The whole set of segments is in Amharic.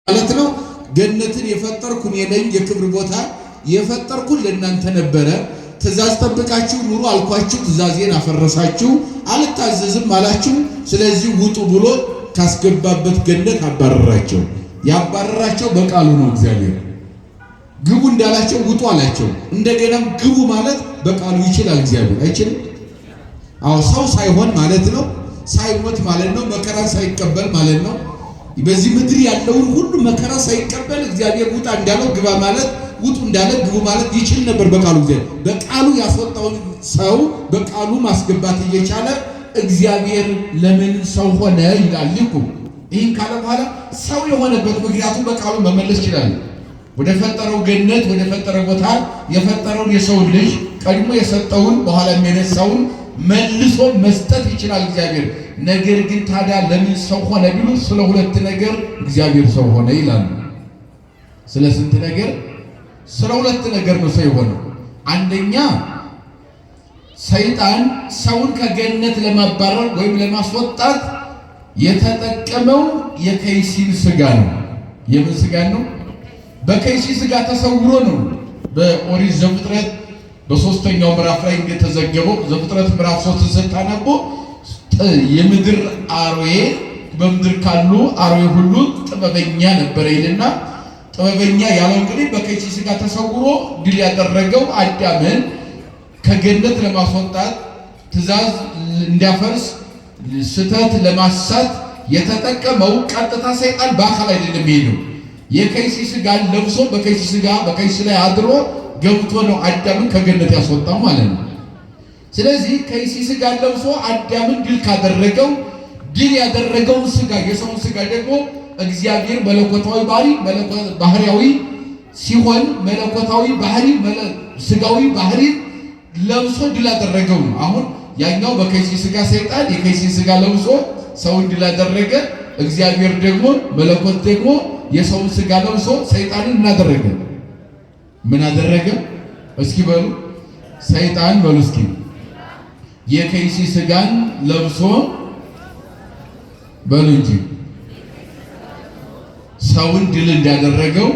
ማለት ነው። ገነትን የፈጠርኩ እኔ ነኝ፣ የክብር ቦታ የፈጠርኩ ለእናንተ ነበረ። ትእዛዝ ጠብቃችሁ ኑሩ አልኳችሁ፣ ትእዛዜን አፈረሳችሁ፣ አልታዘዝም አላችሁ። ስለዚህ ውጡ ብሎ ካስገባበት ገነት አባረራቸው። ያባረራቸው በቃሉ ነው። እግዚአብሔር ግቡ እንዳላቸው ውጡ አላቸው። እንደገናም ግቡ ማለት በቃሉ ይችላል። እግዚአብሔር አይችልም? አዎ፣ ሰው ሳይሆን ማለት ነው፣ ሳይሞት ማለት ነው፣ መከራ ሳይቀበል ማለት ነው። በዚህ ምድር ያለውን ሁሉ መከራ ሳይቀበል እግዚአብሔር ውጣ እንዳለው ግባ ማለት ውጡ እንዳለ ግቡ ማለት ይችል ነበር በቃሉ። እግዚአብሔር በቃሉ ያስወጣውን ሰው በቃሉ ማስገባት እየቻለ እግዚአብሔር ለምን ሰው ሆነ ይላል ሊቁ። ይህን ካለ በኋላ ሰው የሆነበት ምክንያቱም በቃሉ መመለስ ይችላል። ወደ ፈጠረው ገነት ወደ ፈጠረው ቦታ የፈጠረውን የሰውን ልጅ ቀድሞ የሰጠውን በኋላ የነሳውን መልሶ መስጠት ይችላል እግዚአብሔር። ነገር ግን ታዲያ ለምን ሰው ሆነ ቢሉ ስለ ሁለት ነገር እግዚአብሔር ሰው ሆነ ይላሉ። ስለ ስንት ነገር? ስለ ሁለት ነገር ነው ሰው የሆነው። አንደኛ ሰይጣን ሰውን ከገነት ለማባረር ወይም ለማስወጣት የተጠቀመው የከይሲን ስጋ ነው። የምን ስጋ ነው? በከይሲ ስጋ ተሰውሮ ነው። በኦሪት ዘፍጥረት በሶስተኛው ምዕራፍ ላይ እንደተዘገበው ዘፍጥረት ምዕራፍ 3 ስታነቡ የምድር አርዌ በምድር ካሉ አርዌ ሁሉ ጥበበኛ ነበረ ይልና ጥበበኛ ያለው እንግዲህ በከይሲ ስጋ ተሰውሮ ድል ያደረገው አዳምን ከገነት ለማስወጣት ትእዛዝ እንዲያፈርስ ስተት ለማሳት የተጠቀመው ቀጥታ ሰይጣን በአካል አይደለም የሚሄደው። የከይሲ ስጋን ለብሶ በከይሲ ስጋ በከይሲ ላይ አድሮ ገብቶ ነው አዳምን ከገነት ያስወጣው ማለት ነው። ስለዚህ ከይሲ ስጋን ለብሶ አዳምን ድል ካደረገው ድል ያደረገውን ስጋ የሰውን ስጋ ደግሞ እግዚአብሔር መለኮታዊ ባህሪያዊ ሲሆን መለኮታዊ ባህሪ ስጋዊ ባህሪ ለብሶ ድል ያደረገው ነው። አሁን ያኛው በከይሲ ስጋ ሰይጣን የከይሲ ስጋ ለብሶ ሰውን ድል ያደረገ፣ እግዚአብሔር ደግሞ መለኮት ደግሞ የሰውን ስጋ ለብሶ ሰይጣንን እናደረገ። ምን አደረገ? እስኪ በሉ ሰይጣን በሉ እስኪ የከይሲ ስጋን ለብሶ በሉ እንጂ ሰውን ድል እንዳደረገው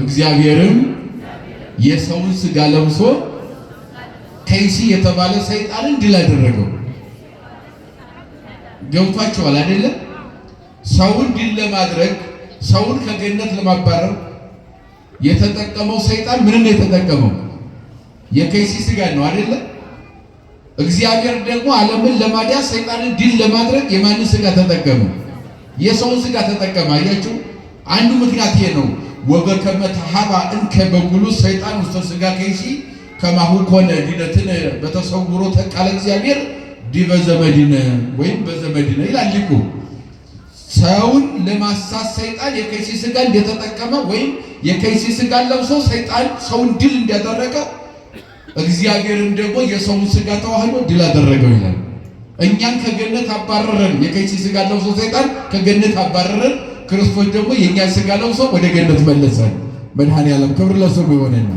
እግዚአብሔርም የሰውን ስጋ ለብሶ ከይሲ የተባለ ሰይጣንን ድል አደረገው። ገብቷቸዋል አይደለም? ሰውን ድል ለማድረግ ሰውን ከገነት ለማባረር የተጠቀመው ሰይጣን ምንን የተጠቀመው? የከይሲ ስጋ ነው አይደለ? እግዚአብሔር ደግሞ ዓለምን ለማዳን ሰይጣንን ድል ለማድረግ የማንን ስጋ ተጠቀመ? የሰውን ስጋ ተጠቀመ። አያችሁ፣ አንዱ ምክንያት ይሄ ነው። ወበከመ ተሃባ እንከ በኩሉ ሰይጣን ውስተ ስጋ ከይሲ ከማሁ ኮነ ዲነትን በተሰውሮ ተቃለ እግዚአብሔር ዲበ ዘመድነ ወይም በዘመድነ ይላል ሊቁ። ሰውን ለማሳት ሰይጣን የከይሲ ስጋ እንደተጠቀመ ወይም የከይሲ ስጋን ለብሶ ሰይጣን ሰውን ድል እንዳደረገው እግዚአብሔርን ደግሞ የሰውን ስጋ ተዋህዶ ድል አደረገው ይላል። እኛን ከገነት አባረረን። የከይሲ ስጋ ለብሶ ሰይጣን ከገነት አባረረን። ክርስቶስ ደግሞ የእኛን ስጋ ለብሶ ወደ ገነት መለሰን። መድኃኔዓለም ክብር ለስሙ ይሆነና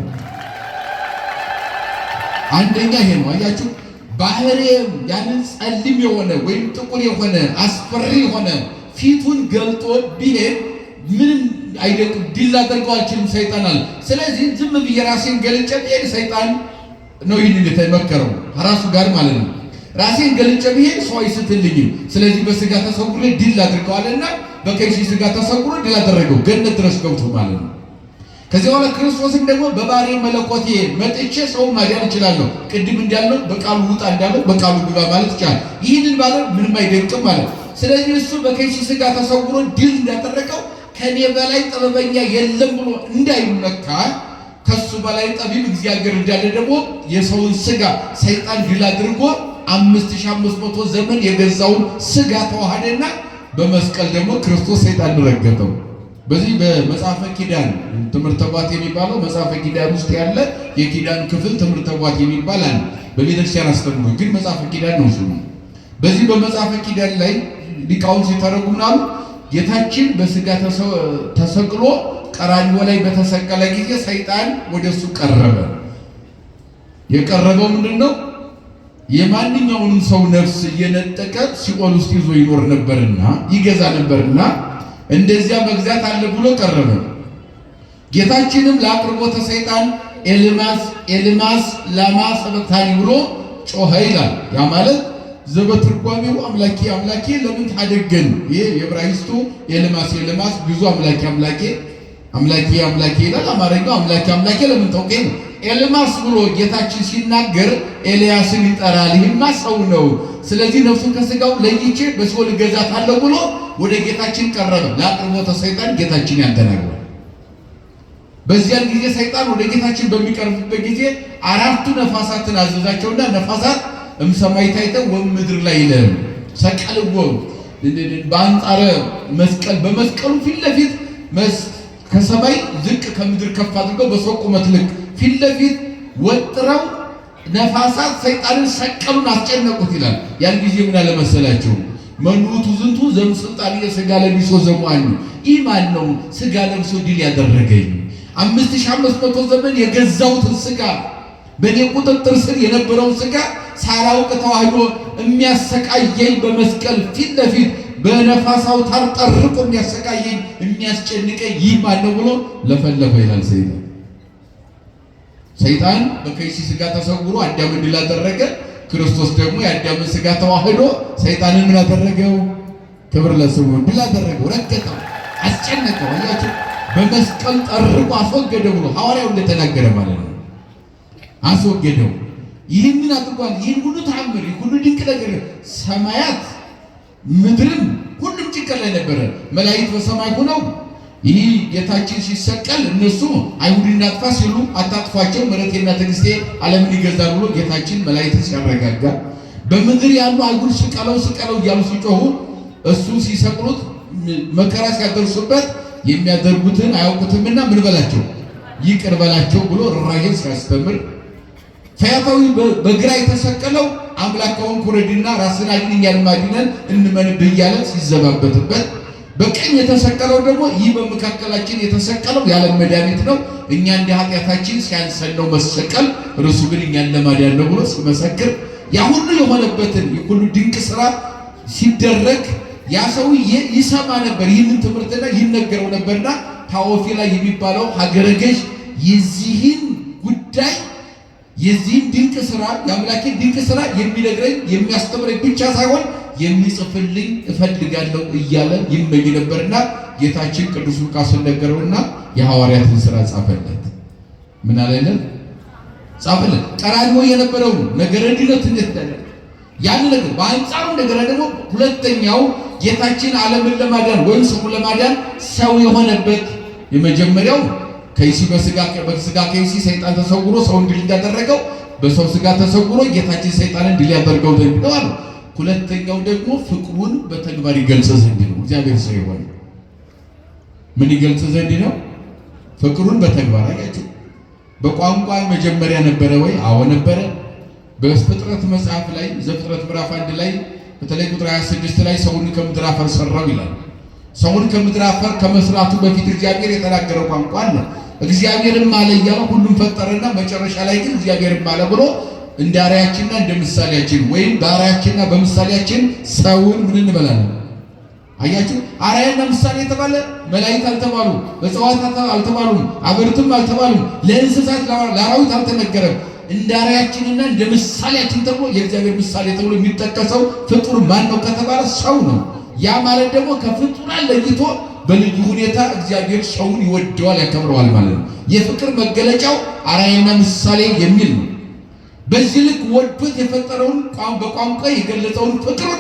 አንደኛ ይሄ ነው። አያችሁ፣ ባህሪም ያንን ጸልም የሆነ ወይም ጥቁር የሆነ አስፈሪ የሆነ ፊቱን ገልጦ ቢሄድ ምንም አይደለም፣ ድል አድርገው አልችልም ሰይጣን አለ። ስለዚህ ዝም ብዬ ራሴን ገልጬ ብሄድ ሰይጣን ነው ይህንን የተመከረው ራሱ ጋር ማለት ነው። ራሴን ገልጬ ብሄድ ሰው አይስትልኝም። ስለዚህ በስጋ ተሰውሮ ድል አድርገዋልና በከይሲ ስጋ ተሰውሮ ድል አደረገው፣ ገነት ድረስ ገብቶ ማለት ነው። ከዚህ በኋላ ክርስቶስን ደግሞ በባህሪ መለኮቴ መጥቼ ሰው ማዳን እችላለሁ። ቅድም እንዳለው በቃሉ ውጣ እንዳለው በቃሉ ግባ ማለት ይቻላል። ይህንን ማለት ምንም አይደንቅም ማለት። ስለዚህ እሱ በከይሲ ስጋ ተሰውሮ ድል እንዳደረገው ከኔ በላይ ጥበበኛ የለም ብሎ እንዳይመካ ከሱ በላይ ጠቢብ እግዚአብሔር እንዳለ ደግሞ የሰውን ስጋ ሰይጣን ድል አድርጎ 5500 ዘመን የገዛውን ስጋ ተዋሃደና በመስቀል ደግሞ ክርስቶስ ሰይጣን ረገጠው። በዚህ በመጽሐፈ ኪዳን ትምህርተ ቧት የሚባለው መጽሐፈ ኪዳን ውስጥ ያለ የኪዳን ክፍል ትምህርተ ቧት የሚባል አለ። በቤተክርስቲያን አስተምሮ ግን መጽሐፈ ኪዳን ነው እሱ። በዚህ በመጽሐፈ ኪዳን ላይ ሊቃውንት ሲተረጉምናሉ ጌታችን በስጋ ተሰቅሎ ቀራንዮ ላይ በተሰቀለ ጊዜ ሰይጣን ወደሱ ቀረበ። የቀረበው ምንድነው? የማንኛውንም ሰው ነፍስ እየነጠቀ ሲኦል ውስጥ ይዞ ይኖር ነበርና ይገዛ ነበርና እንደዚያ መግዛት አለ ብሎ ቀረበ። ጌታችንም ለአቅርቦተ ሰይጣን ኤልማስ ላማ ሰበቅታኒ ብሎ ጮኸ ይላል። ያ ማለት ዘበትርጓሜው አምላኬ አምላኬ ለምን ታደገን? ይሄ የዕብራይስጡ ኤልማስ ብዙ አምላኬ አምላኬ ይላል። አማርኛው አምላኬ አምላኬ ለምን ተውከኝ? ኤልማስ ብሎ ጌታችን ሲናገር ኤልያስን ይጠራል። ይህማ ሰው ነው፣ ስለዚህ ነፍሱን ከስጋው ለይቼ በሲኦል እገዛታለሁ ብሎ ወደ ጌታችን ቀረበ። ለአቅርቦተ ሰይጣን ጌታችን ያንተናግሯል። በዚያን ጊዜ ሰይጣን ወደ ጌታችን በሚቀርብበት ጊዜ አራቱ ነፋሳትን አዘዛቸውና ነፋሳት እምሰማይ ታይተው ወምድር ላይ ይለም ሰቀልዎ በአንጻረ መስቀል በመስቀሉ ፊት ለፊት ከሰማይ ዝቅ ከምድር ከፍ አድርገው በሰው ቁመት ልክ ፊት ለፊት ወጥረው ነፋሳት ሰይጣንን ሰቀሉን አስጨነቁት ይላል። ያን ጊዜ ምን አለ መሰላቸው? መኑቱ ዝንቱ ዘምስልጣን የሥጋ ለብሶ ዘሙአን፣ ይህ ማን ነው ሥጋ ለብሶ ድል ያደረገኝ? 5500 ዘመን የገዛሁትን ሥጋ በእኔ ቁጥጥር ስር የነበረውን ሥጋ ሳላውቅ ተዋህዶ የሚያሰቃየኝ በመስቀል ፊት ለፊት በነፋስ አውታር ጠርቆ የሚያሰቃየኝ የሚያስጨንቀኝ ይህ ማን ነው ብሎ ለፈለፈ ይላል ሰይጣን በከይሲ ሥጋ ተሰውሮ አዳምን ድል አደረገ። ክርስቶስ ደግሞ የአዳምን ሥጋ ተዋህዶ ሰይጣንን ምን አደረገው? ክብር ለስሙ፣ ድል አደረገው፣ ረገጠው፣ አስጨነቀው። አያችሁ፣ በመስቀል ጠርቆ አስወገደ ብሎ ሐዋርያው እንደተናገረ ማለት ነው። አስወገደው። ይህንን አድርጓል። ይህን ሁሉ ተአምር፣ ይህን ሁሉ ድንቅ ነገር ሰማያት ምድርም ሁሉም ጭንቀት ላይ ነበረ። መላእክት በሰማይ ሆነው ይህ ጌታችን ሲሰቀል እነሱ አይሁድ እናጥፋ ሲሉ አታጥፏቸው ምሕረቴና ትዕግስቴ ዓለምን ይገዛል ብሎ ጌታችን መላእክት ሲያረጋጋ፣ በምድር ያሉ አይሁድ ስቀለው እያሉ ሲጮሁ እሱ ሲሰቅሉት መከራ ሲያደርሱበት የሚያደርጉትን አያውቁትምና ምን በላቸው ይቅር በላቸው ብሎ ርኅራኄን ሲያስተምር፣ ፈያታዊ በግራ የተሰቀለው አምላካውን ኩረድና ራስን አድን እኛንም አድነን እንመንብህ እያለ ሲዘባበትበት፣ በቀኝ የተሰቀለው ደግሞ ይህ በመካከላችን የተሰቀለው ያለ መድኃኒት ነው፣ እኛ እንደ ኃጢአታችን ሲያንሰን ነው መሰቀል፣ እርሱ ግን እኛን ለማዳን ነው ብሎ ሲመሰክር፣ ያ ሁሉ የሆነበትን ሁሉ ድንቅ ስራ ሲደረግ ያ ሰውዬ ይሰማ ነበር። ይህንን ትምህርትና ይነገረው ነበርና ታኦፊላ የሚባለው ሀገረ ገዥ የዚህን ጉዳይ የዚህን ድንቅ ስራ የአምላኬን ድንቅ ስራ የሚነግረኝ የሚያስተምረኝ ብቻ ሳይሆን የሚጽፍልኝ እፈልጋለሁ እያለ ይመኝ ነበርና ጌታችን ቅዱስ ሉቃስን ነገረውና የሐዋርያትን ስራ ጻፈለት። ምን አለለት? ጻፈለት። ቀራንዮ የነበረው ነገረ ድነት እንዴት ያን ነገር በአንጻሩ እንደገና ደግሞ ሁለተኛው ጌታችን ዓለምን ለማዳን ወይም ሰውን ለማዳን ሰው የሆነበት የመጀመሪያው ከይሲ በስጋ ከይሲ ሰይጣን ተሰውሮ ሰውን ድል እንዳደረገው በሰው ስጋ ተሰውሮ ጌታችን ሰይጣንን ድል ያደርገው ዘንድ ነው አለ። ሁለተኛው ደግሞ ፍቅሩን በተግባር ይገልጽ ዘንድ ነው። እግዚአብሔር ሰው ይሆን ምን ይገልጽ ዘንድ ነው? ፍቅሩን በተግባር አያችሁ። በቋንቋ መጀመሪያ ነበረ ወይ? አዎ ነበረ። በፍጥረት መጽሐፍ ላይ ዘፍጥረት ምዕራፍ 1 ላይ በተለይ ቁጥር 26 ላይ ሰውን ከምድር አፈር ሰራው ይላል። ሰውን ከምድር አፈር ከመስራቱ በፊት እግዚአብሔር የተናገረው ቋንቋ አለ። እግዚአብሔርም አለ እያለ ሁሉም ፈጠረና መጨረሻ ላይ ግን እግዚአብሔርም አለ ብሎ እንደ አርአያችንና እንደ ምሳሌያችን ወይም በአርአያችንና በምሳሌያችን ሰውን ምን እንበላለን? አያችሁ፣ አርአያና ምሳሌ የተባለ መላእክት አልተባሉ፣ እጽዋት አልተባሉም፣ አበርትም አልተባሉም፣ ለእንስሳት ለአራዊት አልተነገረም። እንደ አርአያችንና እንደ ምሳሌያችን ተብሎ የእግዚአብሔር ምሳሌ ተብሎ የሚጠቀሰው ፍጡር ማን ነው ከተባለ ሰው ነው። ያ ማለት ደግሞ ከፍጡራን ለይቶ በልዩ ሁኔታ እግዚአብሔር ሰውን ይወደዋል፣ ያከብረዋል ማለት ነው። የፍቅር መገለጫው አርአያና ምሳሌ የሚል ነው። በዚህ ልክ ወዶት የፈጠረውን በቋንቋ የገለጸውን ፍቅሩን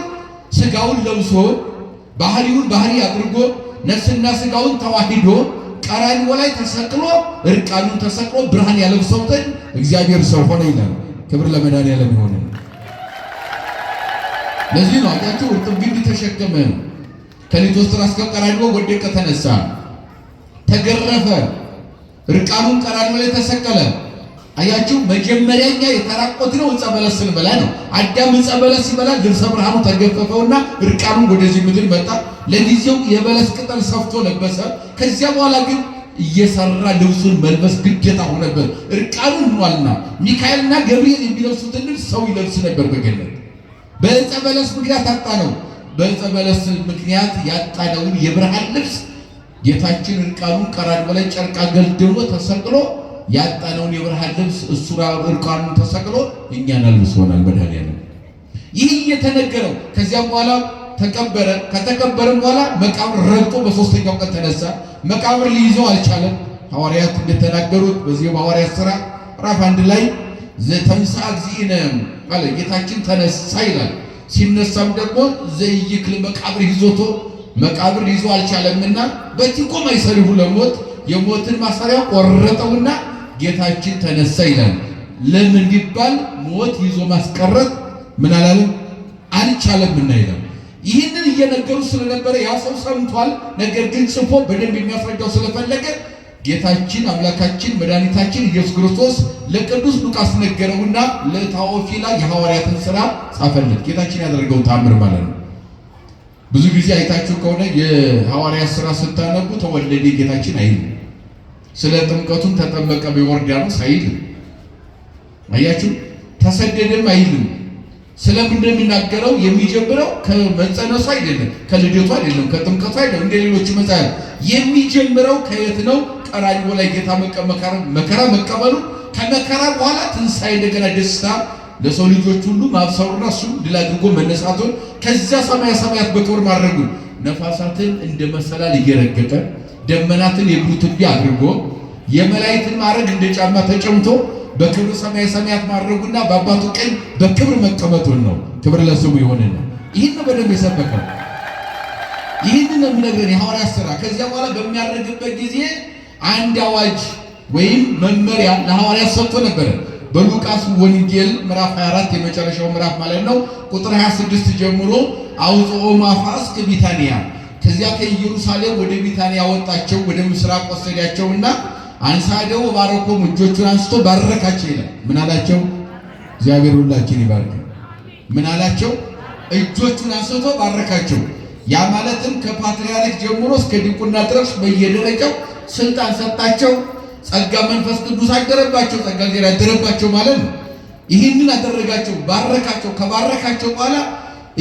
ስጋውን ለብሶ ባህሪውን ባህሪ አድርጎ ነፍስና ስጋውን ተዋሂዶ ቀራንዮ ላይ ተሰቅሎ እርቃኑን ተሰቅሎ ብርሃን ያለብሰው ዘንድ እግዚአብሔር ሰው ሆነ ይላል። ክብር ለመድኃኒዓለም ይሁን። ለዚህ ነው አያችሁ እርጥብ ግንድ ተሸከመ፣ ከሊቶስትራ እስከ ቀራንዮ ወደቀ፣ ተነሳ፣ ተገረፈ፣ እርቃኑን ቀራንዮ ላይ ተሰቀለ። አያችሁ መጀመሪያኛ የተራቆትነው ዕፀ በለስ ስንበላ ነው። አዳም ዕፀ በለስ ሲበላ ልብሰ ብርሃኑ ተገፈፈውና እርቃኑን ወደዚህ ምድር መጣ። ለጊዜው የበለስ ቅጠል ሰፍቶ ለበሰ። ከዚያ በኋላ ግን እየሰራ ልብሱን መልበስ ግዴታ ሆነበት፣ እርቃኑን ሆኗልና። ሚካኤልና ገብርኤል የሚለብሱትን ልብስ ሰው ይለብስ ነበር በገነት። በዕፀ በለስ ምክንያት አጣ ነው። በዕፀ በለስ ምክንያት ያጣነውን የብርሃን ልብስ ጌታችን እርቃኑን ቀራንዮ ላይ ጨርቅ አገልድሞ ተሰቅሎ ያጣነውን የብርሃን ልብስ እሱ እርቃኑን ተሰቅሎ እኛን አልብሶናል መድኃኒዓለም። ይህ እየተነገረው ከዚያም በኋላ ተቀበረ። ከተቀበረም በኋላ መቃብር ረግጦ በሶስተኛው ቀን ተነሳ። መቃብር ሊይዘው አልቻለም። ሐዋርያት እንደተናገሩት በዚህ በሐዋርያት ሥራ ምዕራፍ 1 ላይ ዘተንሥአ እግዚእነ አለ ጌታችን ተነሳ ይላል። ሲነሳም ደግሞ ዘይክል መቃብር ይዞቶ መቃብር ሊይዞ አልቻለምና በቲቆ ማይሰሪሁ ለሞት የሞትን ማሰሪያ ቆረጠውና ጌታችን ተነሳ ይላል። ለምን ቢባል ሞት ይዞ ማስቀረት ምን አላለም አልቻለምና ይላል። ይህንን እየነገሩ ስለነበረ ያ ሰው ሰምቷል። ነገር ግን ጽፎ በደንብ የሚያስረዳው ስለፈለገ ጌታችን አምላካችን መድኃኒታችን ኢየሱስ ክርስቶስ ለቅዱስ ሉቃስ ነገረውና ለታዎፊላ የሐዋርያትን ሥራ ጻፈለት። ጌታችን ያደረገው ተአምር ማለት ነው። ብዙ ጊዜ አይታችሁ ከሆነ የሐዋርያት ሥራ ስታነቡ ተወለደ ጌታችን አይልም። ስለ ጥምቀቱን ተጠመቀ በዮርዳኖስ አይልም። አያችሁ፣ ተሰደደም አይልም። ስለምን እንደሚናገረው የሚጀምረው ከመጸነሱ አይደለም፣ ከልደቱ አይደለም፣ ከጥምቀቱ አይደለም። እንደ ሌሎች መጻሕፍት የሚጀምረው ከየት ነው? ቀራንዮ ላይ ጌታ መከራ መቀበሉ፣ ከመከራ በኋላ ትንሣኤ እንደገና ደስታ ለሰው ልጆች ሁሉ ማብሰሩና እሱ ድል አድርጎ መነሳቱን ከዚያ ሰማየ ሰማያት በክብር ማድረጉን ነፋሳትን እንደ መሰላል እየረገጠ ደመናትን የእግሩ ትቢያ አድርጎ የመላእክትን ማዕረግ እንደ ጫማ ተጨምቶ በክብር ሰማየ ሰማያት ማድረጉና በአባቱ ቀኝ በክብር መቀመጡን ነው። ክብር ለስሙ ይሆንና ይህን በደንብ የሰበከው ይህንን ነው የሚነግረን የሐዋርያት ሥራ። ከዚያ በኋላ በሚያደርግበት ጊዜ አንድ አዋጅ ወይም መመሪያ ለሐዋርያት ሰጥቶ ነበረ። በሉቃስ ወንጌል ምዕራፍ 24 የመጨረሻው ምዕራፍ ማለት ነው ቁጥር 26 ጀምሮ አውጽኦ ማፋስክ ቢታንያ፣ ከዚያ ከኢየሩሳሌም ወደ ቢታንያ ወጣቸው፣ ወደ ምስራቅ ወሰዳቸውና አንሳደው ባረኮም እጆቹን አንስቶ ባረካቸው ይላል። ምን አላቸው? እግዚአብሔር ሁላችን ይባርክ። ምን አላቸው? እጆቹን አንስቶ ባረካቸው። ያ ማለትም ከፓትርያርክ ጀምሮ እስከ ዲቁና ድረስ በየደረጃው ስልጣን ሰጣቸው። ጸጋ መንፈስ ቅዱስ አደረባቸው። ጸጋ እግዚአብሔር አደረባቸው ማለት ነው። ይህንን አደረጋቸው፣ ባረካቸው። ከባረካቸው በኋላ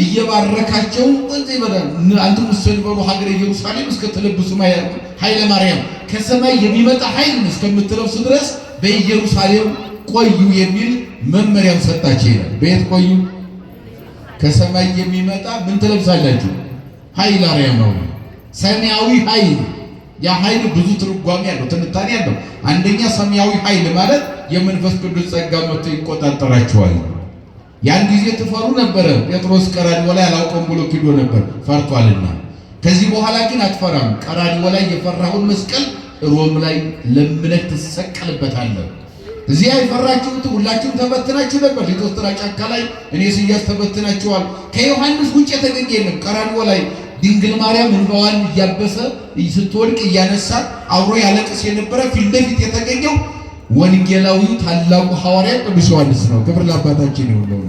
እየባረካቸው ወንዘይ በዳል አንተ ሙሰልበሩ ሀገረ ኢየሩሳሌም እስከ ተለብሱ ኃይለ ማርያም ከሰማይ የሚመጣ ኃይል እስከምትለብሱ ድረስ በኢየሩሳሌም ቆዩ የሚል መመሪያም ሰጣቸው ይላል። በየት ቆዩ? ከሰማይ የሚመጣ ምን ትለብሳላችሁ? ኃይለ ማርያም ነው። ሰማያዊ ኃይል። ያ ኃይል ብዙ ትርጓሜ ያለው ትንታኔ ያለው። አንደኛ ሰማያዊ ኃይል ማለት የመንፈስ ቅዱስ ጸጋ መጥቶ ይቆጣጠራቸዋል። ያን ጊዜ ትፈሩ ነበረ። ጴጥሮስ ቀራንዮ ላይ አላውቀውም ብሎ ክዶ ነበር ፈርቷልና። ከዚህ በኋላ ግን አትፈራም። ቀራንዮ ላይ የፈራውን መስቀል ሮም ላይ ለምነህ ትሰቀልበታለህ። እዚያ የፈራችሁት ሁላችሁም ተበትናችሁ ነበር። ሊቶስትራ ጫካ ላይ እኔ ስያዝ ተበትናችኋል። ከዮሐንስ ውጭ የተገኘ የለም። ቀራንዮ ላይ ድንግል ማርያም እንባዋን እያበሰ ስትወድቅ እያነሳ አብሮ ያለቅስ የነበረ ፊት ለፊት የተገኘው ወንጌላዊው ታላቁ ሐዋርያ ቅዱስ ዮሐንስ ነው። ክብር ለአባታችን ይሁን።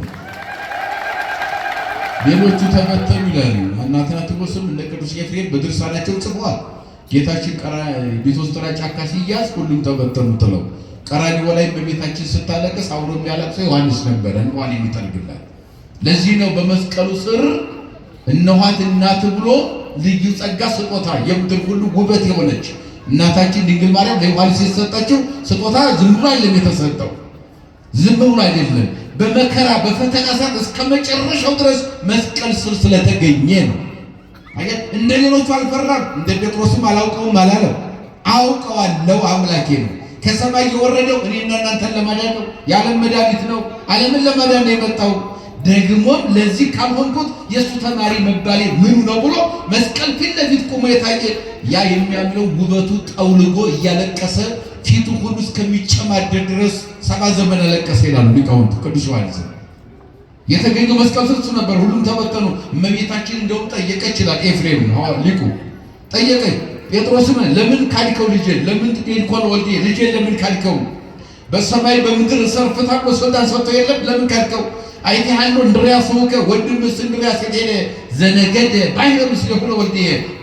ሌሎቹ ተበተኑ ይላሉ። አትናቴዎስም እነ ቅዱስ ኤፍሬም በድርሳናቸው ጽፈዋል። ጌታችን ሊቶስትራ ጫካ ሲያዝ ሁሉም ተበተኑ ጥለው። ቀራንዮ ላይ በቤታችን ስታለቅስ አብሮ የሚያለቅሰው ዮሐንስ ነበረ፣ እንኳን የሚጠርግላት። ለዚህ ነው በመስቀሉ ስር እነኋት እናት ብሎ ልዩ ጸጋ ስጦታ የምድር ሁሉ ውበት የሆነች እናታችን ድንግል ማርያም ለዮሐንስ የተሰጠችው ስጦታ ዝም ብሎ አይደለም የተሰጠው። ዝም ብሎ አይደለም፣ በመከራ በፈተና ሰዓት እስከ መጨረሻው ድረስ መስቀል ስር ስለተገኘ ነው። አየህ፣ እንደ ሌሎቹ አልፈራም። እንደ ጴጥሮስም አላውቀውም አላለም። አውቀዋለሁ፣ አምላኬ ነው። ከሰማይ የወረደው እኔና እናንተን ለማዳን ነው። የዓለም መድኃኒት ነው። ዓለምን ለማዳን ነው የመጣው። ደግሞም ለዚህ ካልሆንኩት የእሱ ተማሪ መባሌ ምኑ ነው ብሎ መስቀል ፊት ለፊት ቆሞ የታየ ያ የሚያምለው ውበቱ ጠውልጎ እያለቀሰ ፊቱ ሁሉ እስከሚጨማደድ ድረስ 70 ዘመን አለቀሰ ይላሉ ሊቃውንቱ። ቅዱስ ዮሐንስ የተገኘው መስቀል ስር ነበር። ሁሉም ተበተኑ። እመቤታችን እንደውም ጠየቀች ይላል ኤፍሬም ሊቁ ጠየቀች። ጴጥሮስም ለምን ካድከው ልጄን? ለምን ጤንኮን ወልዴ ልጄን ለምን ካድከው? በሰማይ በምድር ሰርፍታ በስልጣን ሰጥቶ የለም ለምን ካድከው? አይቴሃሎ እንድርያስ ወከ ወንድም እንድርያስ የቴለ ዘነገደ ባሕረ ምስሌሁ ወልዴ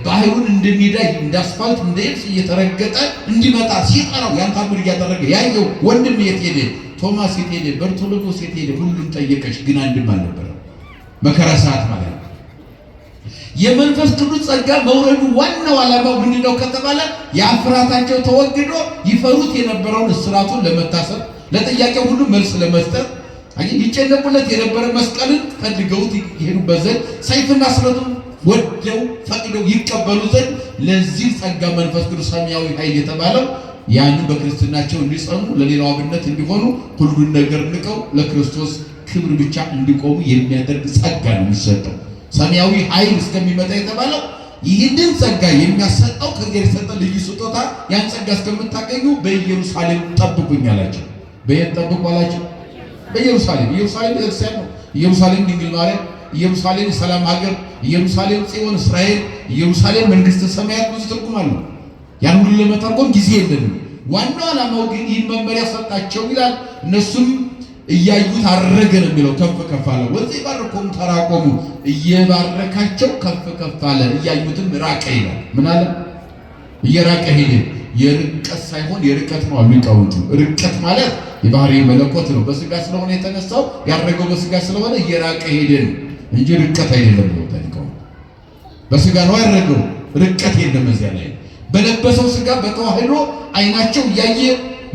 ባህሩን እንደሜዳ እንዳስፋልት እንደ የብስ እየተረገጠ እንዲመጣ ሲጠራው ያን ታምር እያደረገ ያየው ወንድም የት ሄደ? ቶማስ የት ሄደ? በርቶሎሜዎስ የት ሄደ? ሁሉም ጠየቀች፣ ግን አንድም አልነበረም። መከራ ሰዓት ማለት ነው። የመንፈስ ቅዱስ ጸጋ መውረዱ ዋናው ዓላማው ምንድነው ከተባለ የፍርሃታቸው ተወግዶ ይፈሩት የነበረውን እስራቱን ለመታሰብ ለጥያቄው ሁሉ መልስ ለመስጠት ይጨነቁለት የነበረ መስቀልን ፈልገውት ይሄዱበት ዘንድ ሰይፍና ስለቱን ወደው ፈቅደው ይቀበሉ ዘንድ ለዚህ ጸጋ መንፈስ ቅዱስ ሰማያዊ ኃይል የተባለው ያንን በክርስትናቸው እንዲጸኑ ለሌላው አብነት እንዲሆኑ ሁሉን ነገር ንቀው ለክርስቶስ ክብር ብቻ እንዲቆሙ የሚያደርግ ጸጋ ነው የሚሰጠው። ሰማያዊ ኃይል እስከሚመጣ የተባለው ይህንን ጸጋ የሚያሰጠው ከእግዚአብሔር የሰጠ ልዩ ስጦታ ያን ጸጋ እስከምታገኙ በኢየሩሳሌም ጠብቁኝ አላቸው። በየት ጠብቁ አላቸው? በኢየሩሳሌም። ኢየሩሳሌም ቤተክርስቲያን ነው። ኢየሩሳሌም ድንግል ማርያም፣ ኢየሩሳሌም ሰላም ሀገር፣ ኢየሩሳሌም ጽዮን እስራኤል፣ ኢየሩሳሌም መንግስተ ሰማያት ብዙ ትርጉም አለው። ያን ሁሉ ለመተርጎም ጊዜ የለንም። ዋናው ዓላማው ግን ይህን መመሪያ ሰጣቸው ይላል። እነሱም እያዩት አረገ ነው የሚለው። ከፍ ከፍ አለ። ወዚህ ባረኮም ተራቆሙ፣ እየባረካቸው ከፍ ከፍ አለ። እያዩትም ራቀ ይላል። ምን አለ? እየራቀ ሄደ። የርቀት ሳይሆን የርቀት ነው አሉ ሊቃውንቱ። ርቀት ማለት የባህሪ መለኮት ነው። በስጋ ስለሆነ የተነሳው ያረገው በስጋ ስለሆነ እየራቀ ሄደ እንጂ ርቀት አይደለም ነው ታሪካው። በስጋ ነው ያረገው፣ ርቀት የለም እዚያ ላይ። በለበሰው ስጋ በተዋህዶ አይናቸው እያየ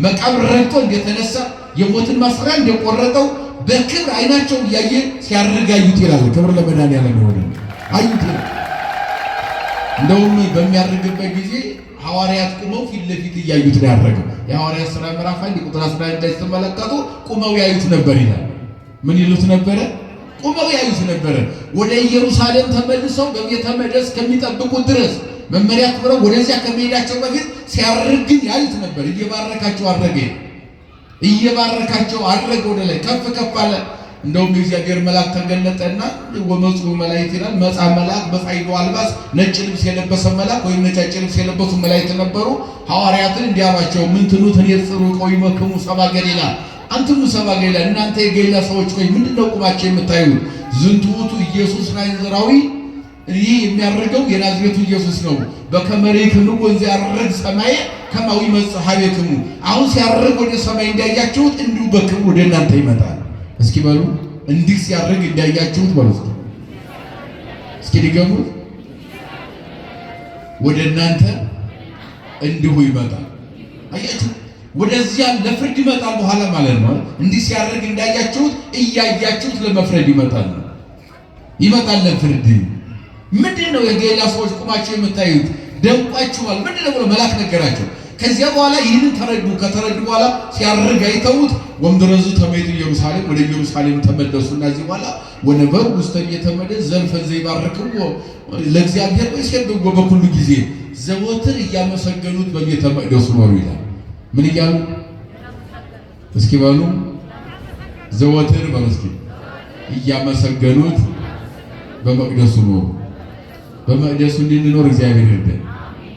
መቃብር ረግጦ እንደተነሳ የሞትን ማሰሪያ እንደቆረጠው በክብር አይናቸው እያየ ሲያርጋዩት ይላል። ክብር ለመድኃኒዓለም ይሁን። አዩት። እንደውም በሚያርግበት ጊዜ ሐዋርያት ቁመው ፊት ለፊት እያዩት ነው ያረገው። የሐዋርያት ሥራ ምዕራፍ 1 ቁጥር 11 ላይ ስትመለከቱ ቁመው ያዩት ነበር ይላል። ምን ይሉት ነበረ? ቁመው ያዩት ነበረ። ወደ ኢየሩሳሌም ተመልሰው በቤተ መቅደስ ከሚጠብቁት ድረስ መመሪያ አክብረው ወደዚያ ከመሄዳቸው በፊት ሲያርግ ግን ያዩት ነበር። እየባረካቸው አረገ፣ እየባረካቸው አረገ፣ ወደ ላይ ከፍ ከፍ አለ። እንደውም የእግዚአብሔር መልአክ ተገለጠና ወመፁ መላእክት ይላል። መጻ መልአክ በጻይዶ አልባስ፣ ነጭ ልብስ የለበሰ መልአክ ወይም ነጭ ልብስ የለበሱ መላእክት ነበሩ። ሐዋርያትን እንዲያባቸው ምን ትኑት የጽሩ ቆይመክሙ ሰባ ገሊላ፣ አንትሙ ሰባ ገሊላ፣ እናንተ የገሊላ ሰዎች ቆይ ምንድነው ቁማቸው የምታዩት? ዝንቱ ውእቱ ኢየሱስ ናዝራዊ፣ ይህ የሚያርገው የናዝሬቱ ኢየሱስ ነው። በከመሬክሙ ወንዝ ያርግ ሰማይ ከማዊ መጽሐቤክሙ፣ አሁን ሲያርግ ወደ ሰማይ እንዳያችሁት እንዲሁ በክብር ወደ እናንተ ይመጣል። እስኪ በሉ እንዲህ ሲያርግ እንዳያችሁት በሉ እስኪ ድገሙት። ወደ እናንተ እንዲሁ ይመጣል። አያችሁ፣ ወደዚያ ለፍርድ ይመጣል በኋላ ማለት ነው። እንዲህ ሲያርግ እንዳያችሁት እያያችሁት ለመፍረድ ይመጣል። ይመጣል ለፍርድ። ምንድን ነው የገሊላ ሰዎች ቁማቸው የምታዩት? ደንቋችኋል። ምንድን ነው ብሎ መልአክ ነገራቸው። ከዚያ በኋላ ይህንን ተረዱ። ከተረዱ በኋላ ሲያርግ አይተውት ወምድረዙ ተመይቱ ኢየሩሳሌም፣ ወደ ኢየሩሳሌም ተመለሱና እዚህ በኋላ ወነበሩ ውስተ ቤተ መቅደስ ዘልፈ ዘይባርክዎ ለእግዚአብሔር ወይሴብሖ በኩሉ ጊዜ፣ ዘወትር እያመሰገኑት በቤተ መቅደሱ ኖሩ ይላል። ምን እያሉ? እስኪ በሉ ዘወትር በሉ እስኪ እያመሰገኑት በመቅደሱ ኖሩ። በመቅደሱ እንድንኖር እግዚአብሔር ይርዳን።